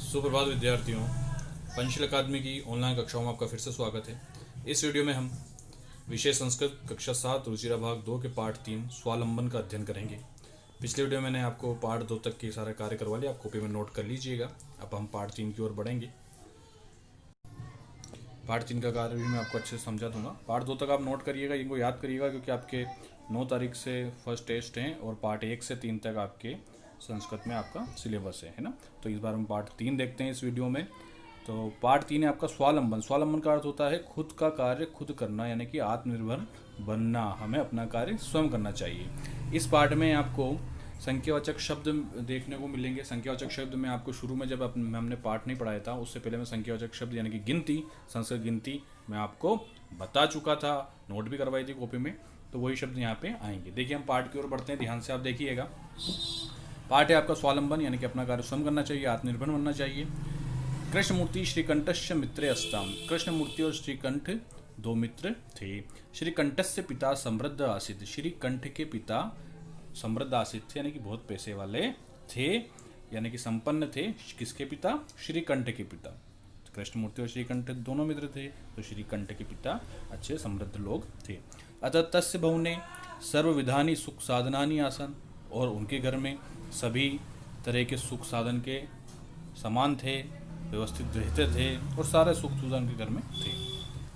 सुप्रभात विद्यार्थियों। पंचशील अकादमी की ऑनलाइन कक्षाओं में आपका फिर से स्वागत है। इस वीडियो में हम विषय संस्कृत कक्षा 7 रुचिरा भाग 2 के पाठ 3 स्वावलंबन का अध्ययन करेंगे। पिछले वीडियो में मैंने आपको पाठ 2 तक के सारे कार्य करवा लिया, आप कॉपी में नोट कर लीजिएगा। अब हम पाठ 3 की ओर बढ़ेंगे। पाठ 3 का कार्य भी मैं आपको अच्छे से समझा दूंगा। पाठ 2 तक आप नोट करिएगा, इनको याद करिएगा, क्योंकि आपके 9 तारीख से फर्स्ट टेस्ट हैं और पार्ट 1 से 3 तक आपके संस्कृत में आपका सिलेबस है ना। तो इस बार हम पार्ट 3 देखते हैं इस वीडियो में। तो पार्ट 3 है आपका स्वावलंबन। स्वावलंबन का अर्थ होता है खुद का कार्य खुद करना, यानी कि आत्मनिर्भर बनना। हमें अपना कार्य स्वयं करना चाहिए। इस पार्ट में आपको संख्यावाचक शब्द देखने को मिलेंगे। संख्यावाचक शब्द में आपको शुरू में जब हमने पाठ नहीं पढ़ाया था, उससे पहले मैं संख्यावाचक शब्द यानी कि गिनती, संस्कृत गिनती मैं आपको बता चुका था, नोट भी करवाई थी कॉपी में। तो वही शब्द यहाँ पे आएंगे। देखिए हम पाठ की ओर बढ़ते हैं, ध्यान से आप देखिएगा। पाठ है आपका स्वावलंबन, यानी कि अपना कार्य स्वयं करना चाहिए, आत्मनिर्भर बनना चाहिए। कृष्णमूर्ति श्रीकंठस्य मित्रे अस्ताम। कृष्णमूर्ति और श्रीकंठ दो मित्र थे। श्रीकंठस्य पिता समृद्ध आसित। श्रीकंठ के पिता समृद्ध आसित थे, यानी कि बहुत पैसे वाले थे, यानी कि संपन्न थे। किसके पिता? श्रीकंठ के पिता। कृष्णमूर्ति और श्रीकंठ दोनों मित्र थे, तो श्रीकंठ के पिता अच्छे समृद्ध लोग थे। अतः तस्य बहुने सर्वविधानि सुख साधनानि आसन। और उनके घर में सभी तरह के सुख साधन के समान थे, व्यवस्थित रहते थे, और सारे सुख सुविधा उनके घर में थे।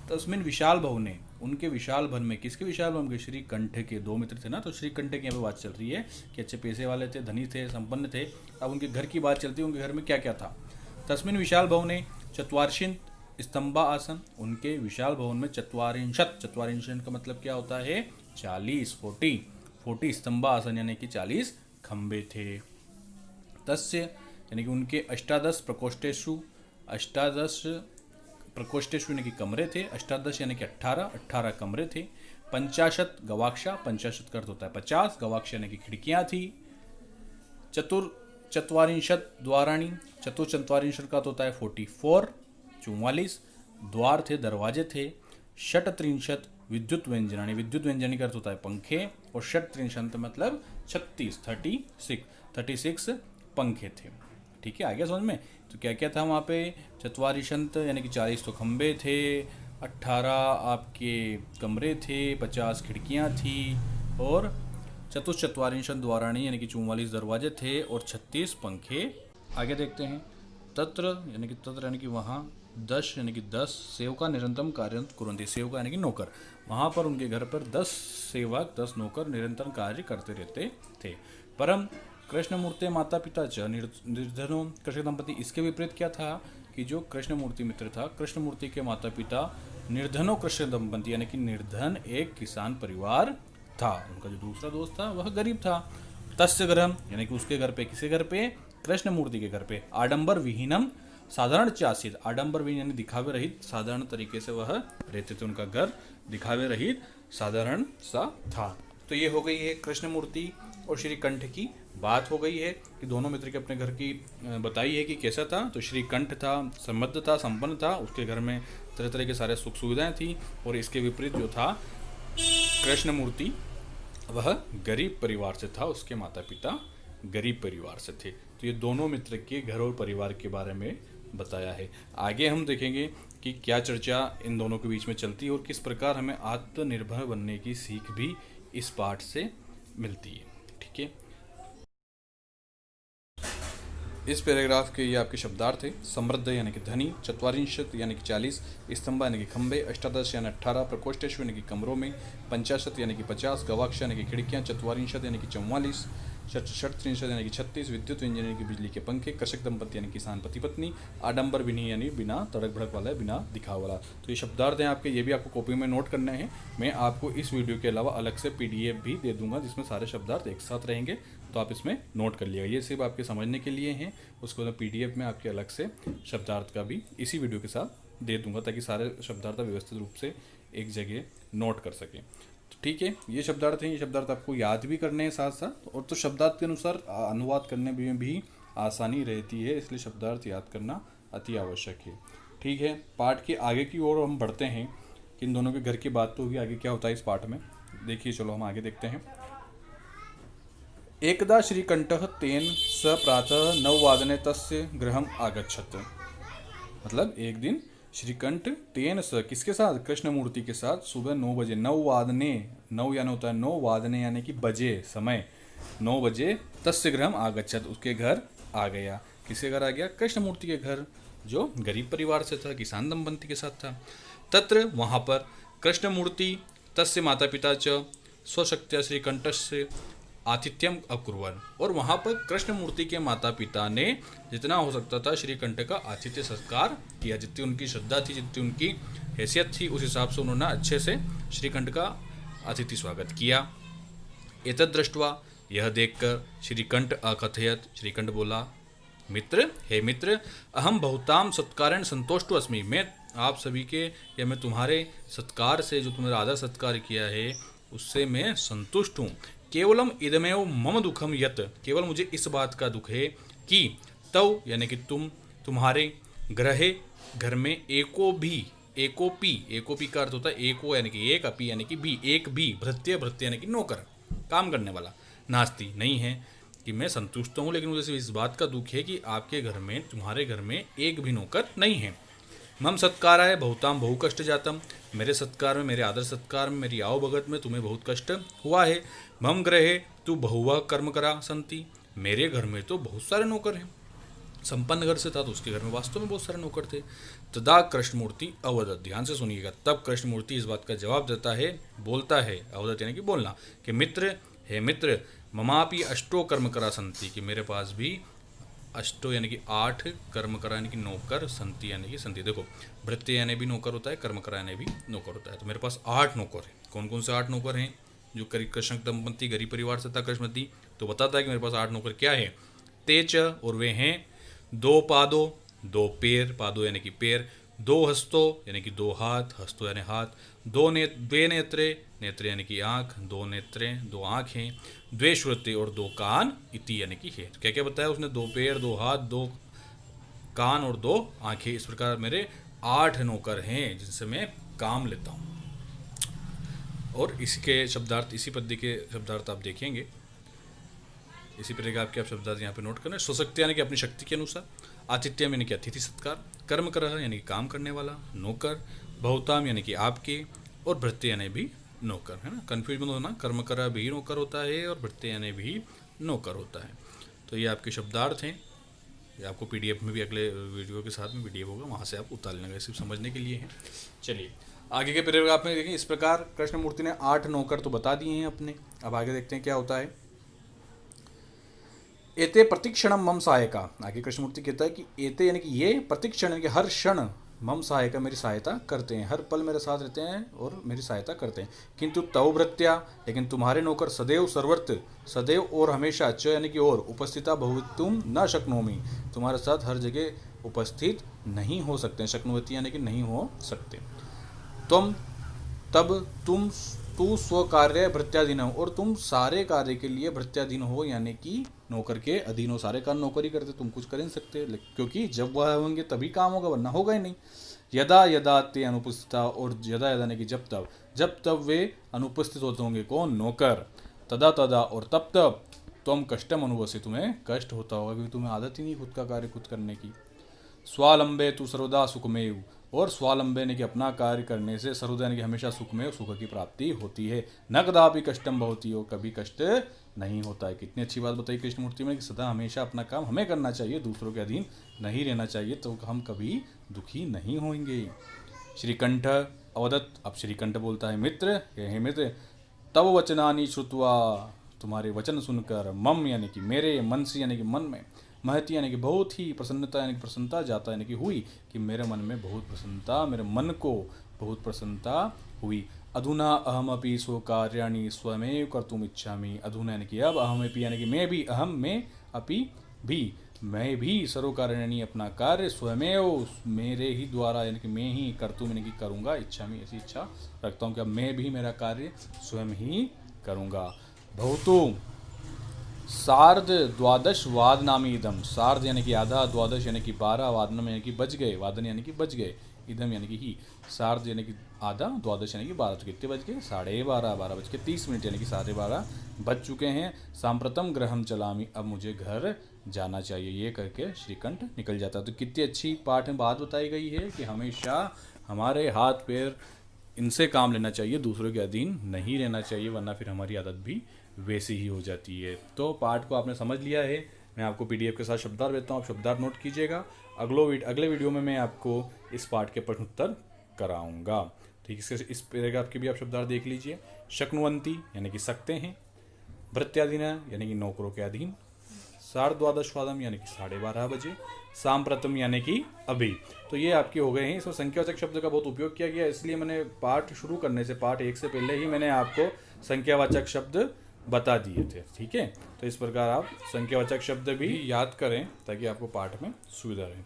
तस्मिन विशाल भवने, उनके विशाल भवन में, किसके विशाल भवन के? श्रीकंठ के दो मित्र थे ना, तो श्रीकंठ की यहाँ पे बात चल रही है कि अच्छे पैसे वाले थे, धनी थे, संपन्न थे। अब उनके घर की बात चलती है, उनके घर में क्या क्या था। तस्मिन विशाल भवने चत्वारिंशत् स्तंभा आसन। उनके विशाल भवन में चत्वारिंशत्, चत्वारिंशत् का मतलब क्या होता है? 40, 40 स्तंभा आसन, यानी कि 40 खंबे थे। तस्य यानी कि उनके अष्टादश प्रकोष्ठेषु, अष्टादश प्रकोष्ठेषु यानी कि कमरे थे। अष्टादश यानी कि 18 कमरे थे। 50 गवाक्षा, 50 का अर्थ होता है 50, गवाक्ष यानी कि खिड़कियां थी। चतुर्चत्वारिंशत् द्वाराणि, चतुर्चत्वारिंशत् का अर्थ होता है 44, 44 द्वार थे, दरवाजे थे। षट्त्रिंशत् विद्युत व्यंजनानि, विद्युत व्यंजनी का अर्थ होता है पंखे। और षट्त्रिंशत् मतलब 36 पंखे थे। ठीक है, आ गया समझ में? तो क्या क्या था वहाँ पे? चत्वारिंशत् यानी कि 40 तो खंबे थे, 18 आपके कमरे थे, 50 खिड़कियाँ थी, और चतुश्चत्वारिंशत् द्वाराणि यानी कि 44 दरवाजे थे, और 36 पंखे। आगे देखते हैं। तत्र यानी कि वहाँ, 10 यानी कि 10 सेवका निरंतरम कार्य कुर्वन्ति। सेवका यानी कि नौकर। वहाँ पर उनके घर पर 10 सेवक, 10 नौकर निरंतर कार्य करते रहते थे। परम कृष्णमूर्ति माता पिता च निर्धनो कृष्ण दंपति। इसके विपरीत क्या था कि जो कृष्णमूर्ति मित्र था, कृष्णमूर्ति के माता पिता निर्धनो कृष्ण दंपति, यानी कि निर्धन एक किसान परिवार था। उनका जो दूसरा दोस्त था वह गरीब था। तस्य गृहम यानी कि उसके घर पे, किसके घर पे? कृष्णमूर्ति के घर पे। आडंबर विहीनम साधारण चासित। आडंबर विहीन यानी दिखावे रहित, साधारण तरीके से वह रहते थे। उनका घर दिखावे रहित साधारण सा था। तो ये हो गई है कृष्णमूर्ति और श्रीकंठ की बात हो गई है कि दोनों मित्र के अपने घर की बताई है कि कैसा था। तो श्रीकंठ था, समृद्ध था, संपन्न था, उसके घर में तरह तरह के सारे सुख सुविधाएं थी। और इसके विपरीत जो था कृष्णमूर्ति, वह गरीब परिवार से था, उसके माता पिता गरीब परिवार से थे। तो ये दोनों मित्र के घर और परिवार के बारे में बताया है। आगे हम देखेंगे कि क्या चर्चा इन दोनों के बीच में चलती है और किस प्रकार हमें आत्मनिर्भर बनने की सीख भी इस पाठ से मिलती है। ठीक है, इस पैराग्राफ के ये आपके शब्दार्थ है। समृद्ध यानी कि धनी, चत्वारिंशत् यानी कि 40, स्तंभ यानी कि खंबे, अष्टादश यानी 18, प्रकोष्ठेषु यानी कि कमरों में, 50 यानी कि 50, गवाक्ष यानी कि खिड़कियाँ, चत्वारिंशत् यानी कि 44, षट्त्रिंशत् यानी कि 36, विद्युत व्यंजन यानी कि बिजली के पंखे, कृषक दंपति यानी किसान पति पत्नी, आडंबर विनी यानी बिना तड़क भड़क वाला, बिना दिखावा वाला। तो ये शब्दार्थ हैं आपके, ये भी आपको कॉपी में नोट करने हैं। मैं आपको इस वीडियो के अलावा अलग से PDF भी दे दूंगा, जिसमें सारे शब्दार्थ एक साथ रहेंगे, तो आप इसमें नोट कर लिएगा। ये सिर्फ आपके समझने के लिए हैं। उसको मैं PDF में आपके अलग से शब्दार्थ का भी इसी वीडियो के साथ दे दूंगा, ताकि सारे शब्दार्थ व्यवस्थित रूप से एक जगह नोट कर सकें। तो ठीक है, ये शब्दार्थ हैं, ये शब्दार्थ आपको याद भी करने हैं साथ साथ, और तो शब्दार्थ के अनुसार अनुवाद करने में भी आसानी रहती है, इसलिए शब्दार्थ याद करना अति आवश्यक है। ठीक है, पाठ के आगे की ओर हम बढ़ते हैं कि इन दोनों के घर की बात तो हुई, आगे क्या होता है इस पाठ में देखिए। चलो हम आगे देखते हैं। एकदा श्रीकंठः तेन स प्रातः 9 तस्य गृहम् आगच्छत्। मतलब एक दिन श्रीकंठ तेन स किसके साथ, कृष्णमूर्ति के साथ सुबह 9 बजे, 9 यानी होता है 9 यानी कि बजे, समय 9 बजे, तस्य गृहम् आगच्छत् उसके घर आ गया। किसके घर आ गया? कृष्णमूर्ति के घर, जो गरीब परिवार से था, किसान दंपति के साथ था। तत्र वहाँ पर कृष्णमूर्ति तस्य माता पिता च स्वशक्त्या श्रीकंठस्य आतिथ्यम अकुर्वन्, और वहाँ पर कृष्णमूर्ति के माता पिता ने जितना हो सकता था श्रीकंठ का आतिथ्य सत्कार किया। जितनी उनकी श्रद्धा थी, जितनी उनकी हैसियत थी, उस हिसाब से उन्होंने अच्छे से श्रीकंठ का अतिथि स्वागत किया। एतद् दृष्ट्वा, यह देखकर श्रीकंठ अकथयत्, श्रीकंठ बोला, मित्र, हे मित्र, अहम बहुताम सत्कारेण संतुष्टो अस्मि, मैं आप सभी के या मैं तुम्हारे सत्कार से, जो तुमने आदर सत्कार किया है उससे मैं संतुष्ट हूँ। केवलम इदमेव मम दुखम यत, केवल मुझे इस बात का दुख है कि तव यानी कि तुम्हारे ग्रहे घर में एकोपी का अर्थ होता है एको यानी कि एक, अपी यानी कि भी, एक भी, भृत्य यानी कि नौकर, काम करने वाला, नास्ति नहीं है, कि मैं संतुष्ट हूँ, लेकिन मुझे सिर्फ इस बात का दुख है कि आपके घर में, तुम्हारे घर में एक भी नौकर नहीं है। मम सत्काराय बहुताम बहु कष्ट जातम, मेरे सत्कार में, मेरे आदर सत्कार में, मेरी आओ भगत में तुम्हें बहुत कष्ट हुआ है। मम ग्रहे तू बहुवा कर्म करा संति, मेरे घर में तो बहुत सारे नौकर हैं। संपन्न घर से था तो उसके घर में वास्तव में बहुत सारे नौकर थे। तदा कृष्णमूर्ति अवदत्, ध्यान से सुनिएगा, तब कृष्णमूर्ति इस बात का जवाब देता है, बोलता है, अवदत् यानी कि बोलना, कि मित्र, हे मित्र, ममापि अष्टो कर्म करा संति, कि मेरे पास भी अष्टो यानी कि 8 कर्म करा यानी कि नौकर, संति यानी कि संति, देखो भृत्य यानी भी नौकर होता है, कर्म करा यानी भी नौकर होता है, तो मेरे पास 8 नौकर हैं। कौन कौन से 8 नौकर हैं? जो कृष्ण दंपति गरीब परिवार से था कृष्णमती, तो बताता है कि मेरे पास 8 नौकर क्या है। तेज, और वे हैं 2 पादो, 2 पैर, पादो यानी कि पैर, 2 हस्तो यानी कि 2 हाथ, हस्तो यानी हाथ, 2 नेत्रे, नेत्र यानी कि आँख, 2 नेत्रे 2 आँखें, 2 श्रुति और 2 कान, इति यानी कि है। क्या क्या बताया उसने? 2 पैर, 2 हाथ, 2 कान और 2 आँखें। इस प्रकार मेरे 8 नौकर हैं जिनसे मैं काम लेता हूँ। और इसके शब्दार्थ, इसी पद्य के शब्दार्थ आप देखेंगे, इसी प्रकार आपके आप शब्दार्थ यहाँ पे नोट करना। स्वशक्ति यानी कि अपनी शक्ति के अनुसार, आतिथ्यम यानी कि अतिथि सत्कार, कर्म करह यानी कि काम करने वाला, नौकर, बहुताम यानी कि आपके, और भृत्य यानी भी नौकर, है ना, कन्फ्यूज मत होना, कर्म करह भी नौकर होता है और भृत्य यानी भी नौकर होता है। तो ये आपके शब्दार्थ हैं, ये आपको PDF में भी अगले वीडियो के साथ में PDF होगा, वहाँ से आप उतार लेंगे, सिर्फ समझने के लिए है। चलिए आगे के पैराग्राफ में देखें, इस प्रकार कृष्णमूर्ति ने 8 नौकर तो बता दिए हैं अपने। अब आगे देखते हैं क्या होता है। एते प्रतिक्षणम मम सहायका, आगे कृष्णमूर्ति कहता है कि एते यानी कि ये, प्रतिक्षण यानी कि हर क्षण, मम सहायका मेरी सहायता करते हैं, हर पल मेरे साथ रहते हैं और मेरी सहायता करते हैं। किंतु तव भृत्या, लेकिन तुम्हारे नौकर सदैव सर्वत्र, सदैव और हमेशा, च यानी कि और, उपस्थिता भवितुम न शक्नोमि, तुम्हारे साथ हर जगह उपस्थित नहीं हो सकते, शक्नोति यानी कि नहीं हो सकते। तू स्वकार्य भृत्याधीन हो, और तुम सारे कार्य के लिए भृत्याधीन हो, यानी कि नौकर के अधीन हो, सारे काम नौकर ही करते, तुम कुछ कर नहीं सकते, क्योंकि जब वह होंगे तभी काम होगा, वरना होगा ही नहीं। यदा यदा ते अनुपस्थिता, और यदा यदा यानी कि जब तब वे अनुपस्थित होते होंगे, कौन? नौकर। तदा तदा, और तब तब, तुम कष्टम अनुभवसी, तुम्हें कष्ट होता होगा, क्योंकि तुम्हें आदत ही नहीं खुद का कार्य खुद करने की। स्वालंबे तु सर्वदा सुखमेव, और स्वालंबे यानी कि अपना कार्य करने से, सर्वदा यानी कि हमेशा सुखमेव, सुख की प्राप्ति होती है। न कदापि कष्टम भवति हो, कभी कष्ट नहीं होता है। कितनी अच्छी बात बताई कृष्णमूर्ति में कि सदा हमेशा अपना काम हमें करना चाहिए, दूसरों के अधीन नहीं रहना चाहिए, तो हम कभी दुखी नहीं होंगे। श्रीकंठ अवदत्, अब श्रीकंठ बोलता है, मित्र, हे मित्र, तव वचनानि श्रुत्वा, तुम्हारे वचन सुनकर, मम यानी कि मेरे, मनसी यानी कि मन में, महती यानी कि बहुत ही, प्रसन्नता यानी कि प्रसन्नता, जाता यानी कि हुई, कि मेरे मन में बहुत प्रसन्नता, मेरे मन को बहुत प्रसन्नता हुई। अधुना अहमपि स्वकार्याणि स्वयमेव कर्तुम इच्छामि, अधुना यानी कि अब, अहमपि यानी कि मैं भी, अहम में, अपि भी, मैं भी, सर्वकार्याणि अपना कार्य, स्वयमेव मेरे ही द्वारा यानी कि मैं ही, कर्तुम यानी कि करूँगा, इच्छामि ऐसी इच्छा रखता हूँ कि अब मैं भी मेरा कार्य स्वयं ही करूँगा। भवतु सार्ध द्वादश वादनामी इदम। सार्ध यानी कि आधा, द्वादश यानी कि 12, वादनम यानी कि बज गए, वादन यानी कि बज गए, इदम यानी कि ही। सार्ध यानी कि आधा, द्वादश यानी कि 12, तो कितने बज गए? 12:30, 12:30 यानी कि 12:30 बज चुके हैं। सांप्रतम ग्रहम चलामी, अब मुझे घर जाना चाहिए, ये करके श्रीकंठ निकल जाता है। तो कितनी अच्छी पाठ में बात बताई गई है कि हमेशा हमारे हाथ पैर इनसे काम लेना चाहिए, दूसरों के अधीन नहीं रहना चाहिए, वरना फिर हमारी आदत भी वैसी ही हो जाती है। तो पाठ को आपने समझ लिया है। मैं आपको पीडीएफ के साथ शब्दार्थ देता हूँ, आप शब्दार्थ नोट कीजिएगा। अगले वीडियो में मैं आपको इस पाठ के प्रश्नोत्तर कराऊंगा। ठीक है, इस पैराग्राफ के भी आप शब्दार्थ देख लीजिए। शक्नुवंती यानी कि सकते हैं, भृत्याधीन यानी कि नौकरों के अधीन, सार्धद्वादशवादम यानी कि 12:30 बजे, सांप्रतम यानी कि अभी। तो ये आपके हो गए हैं। इसमें संख्यावाचक शब्द का बहुत उपयोग किया गया, इसलिए मैंने पाठ शुरू करने से, पाठ 1 से पहले ही मैंने आपको संख्यावाचक शब्द बता दिए थे। ठीक है, तो इस प्रकार आप संख्यावाचक शब्द भी याद करें ताकि आपको पाठ में सुविधा रहे।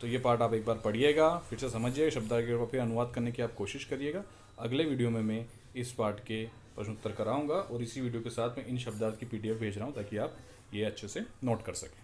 तो ये पाठ आप एक बार पढ़िएगा, फिर से समझिएगा, शब्दार्थ के फिर अनुवाद करने की आप कोशिश करिएगा। अगले वीडियो में मैं इस पाठ के प्रश्नोत्तर कराऊंगा और इसी वीडियो के साथ मैं इन शब्दार्थ की पीडीएफ भेज रहा हूँ ताकि आप ये अच्छे से नोट कर सकें।